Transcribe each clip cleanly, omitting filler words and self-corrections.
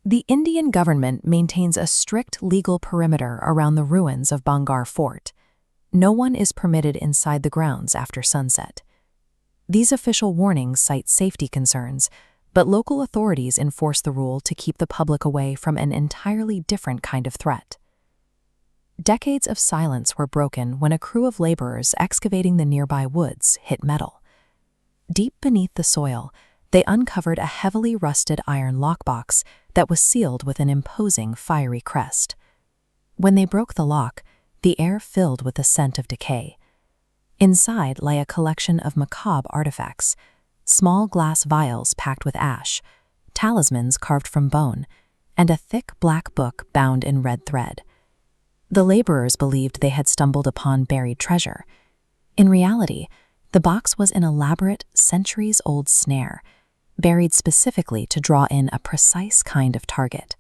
The Indian government maintains a strict legal perimeter around the ruins of Bangar Fort. No one is permitted inside the grounds after sunset. These official warnings cite safety concerns, but local authorities enforce the rule to keep the public away from an entirely different kind of threat. Decades of silence were broken when a crew of laborers excavating the nearby woods hit metal. Deep beneath the soil, they uncovered a heavily rusted iron lockbox that was sealed with an imposing fiery crest. When they broke the lock, the air filled with the scent of decay. Inside lay a collection of macabre artifacts, small glass vials packed with ash, talismans carved from bone, and a thick black book bound in red thread. The laborers believed they had stumbled upon buried treasure. In reality, the box was an elaborate, centuries-old snare, buried specifically to draw in a precise kind of target.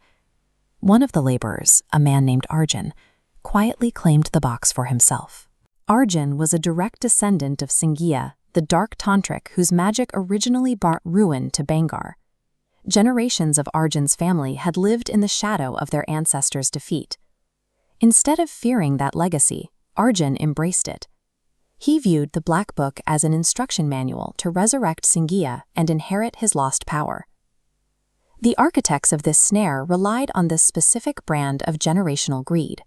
One of the laborers, a man named Arjun, quietly claimed the box for himself. Arjun was a direct descendant of Singhiya, the dark tantric whose magic originally brought ruin to Bangar. Generations of Arjun's family had lived in the shadow of their ancestors' defeat. Instead of fearing that legacy, Arjun embraced it. He viewed the Black Book as an instruction manual to resurrect Singhiya and inherit his lost power. The architects of this snare relied on this specific brand of generational greed.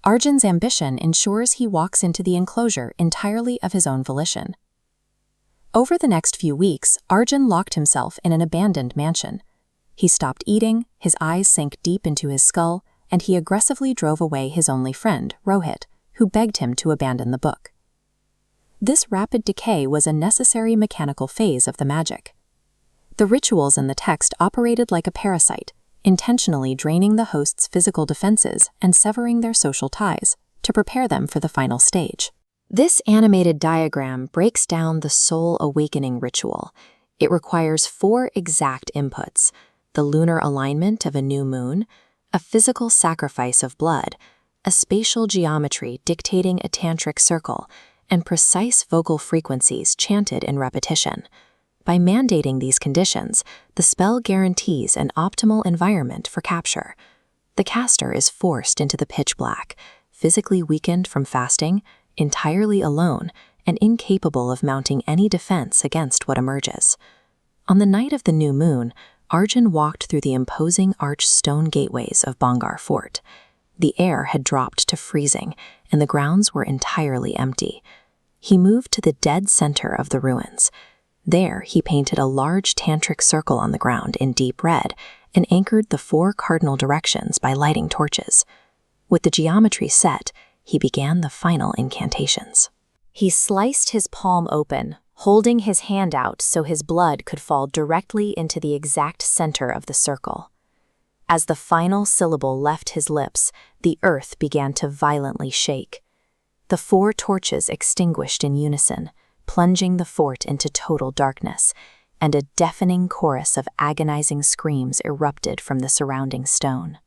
Arjun's ambition ensures he walks into the enclosure entirely of his own volition. Over the next few weeks, Arjun locked himself in an abandoned mansion. He stopped eating, his eyes sank deep into his skull, and he aggressively drove away his only friend, Rohit, who begged him to abandon the book. This rapid decay was a necessary mechanical phase of the magic. The rituals in the text operated like a parasite, intentionally draining the host's physical defenses and severing their social ties to prepare them for the final stage. This animated diagram breaks down the soul awakening ritual. It requires 4 exact inputs: the lunar alignment of a new moon, a physical sacrifice of blood, a spatial geometry dictating a tantric circle, and precise vocal frequencies chanted in repetition. By mandating these conditions, the spell guarantees an optimal environment for capture. The caster is forced into the pitch black, physically weakened from fasting, entirely alone, and incapable of mounting any defense against what emerges. On the night of the new moon, Arjun walked through the imposing arched stone gateways of Bangar Fort. The air had dropped to freezing, and the grounds were entirely empty. He moved to the dead center of the ruins. There, he painted a large tantric circle on the ground in deep red and anchored the 4 cardinal directions by lighting torches. With the geometry set, he began the final incantations. He sliced his palm open, holding his hand out so his blood could fall directly into the exact center of the circle. As the final syllable left his lips, the earth began to violently shake. The 4 torches extinguished in unison, plunging the fort into total darkness, and a deafening chorus of agonizing screams erupted from the surrounding stone.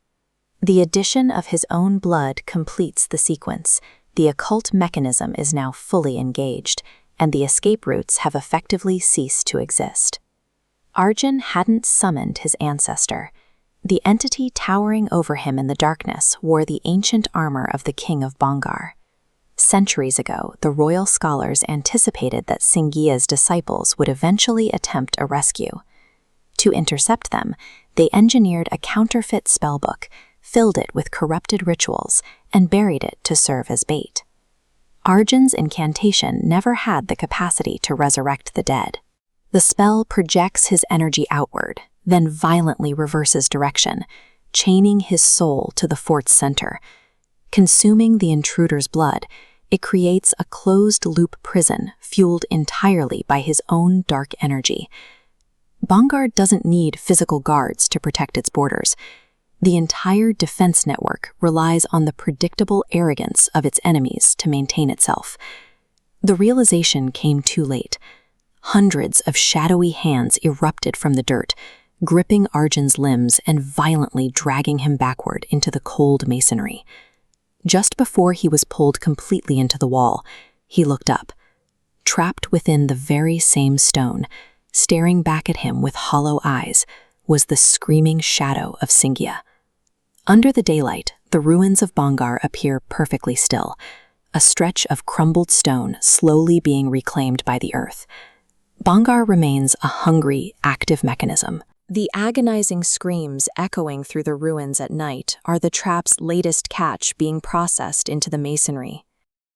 The addition of his own blood completes the sequence. The occult mechanism is now fully engaged, and the escape routes have effectively ceased to exist. Arjun hadn't summoned his ancestor. The entity towering over him in the darkness wore the ancient armor of the king of Bangar. Centuries ago, the royal scholars anticipated that Singhiya's disciples would eventually attempt a rescue. To intercept them, they engineered a counterfeit spellbook, filled it with corrupted rituals, and buried it to serve as bait. Arjun's incantation never had the capacity to resurrect the dead. The spell projects his energy outward, then violently reverses direction, chaining his soul to the fort's center. Consuming the intruder's blood, it creates a closed-loop prison fueled entirely by his own dark energy. Bangar doesn't need physical guards to protect its borders. The entire defense network relies on the predictable arrogance of its enemies to maintain itself. The realization came too late. Hundreds of shadowy hands erupted from the dirt, gripping Arjun's limbs and violently dragging him backward into the cold masonry. Just before he was pulled completely into the wall, he looked up. Trapped within the very same stone, staring back at him with hollow eyes, was the screaming shadow of Singya. Under the daylight, the ruins of Bangar appear perfectly still, a stretch of crumbled stone slowly being reclaimed by the earth. Bangar remains a hungry, active mechanism. The agonizing screams echoing through the ruins at night are the trap's latest catch being processed into the masonry.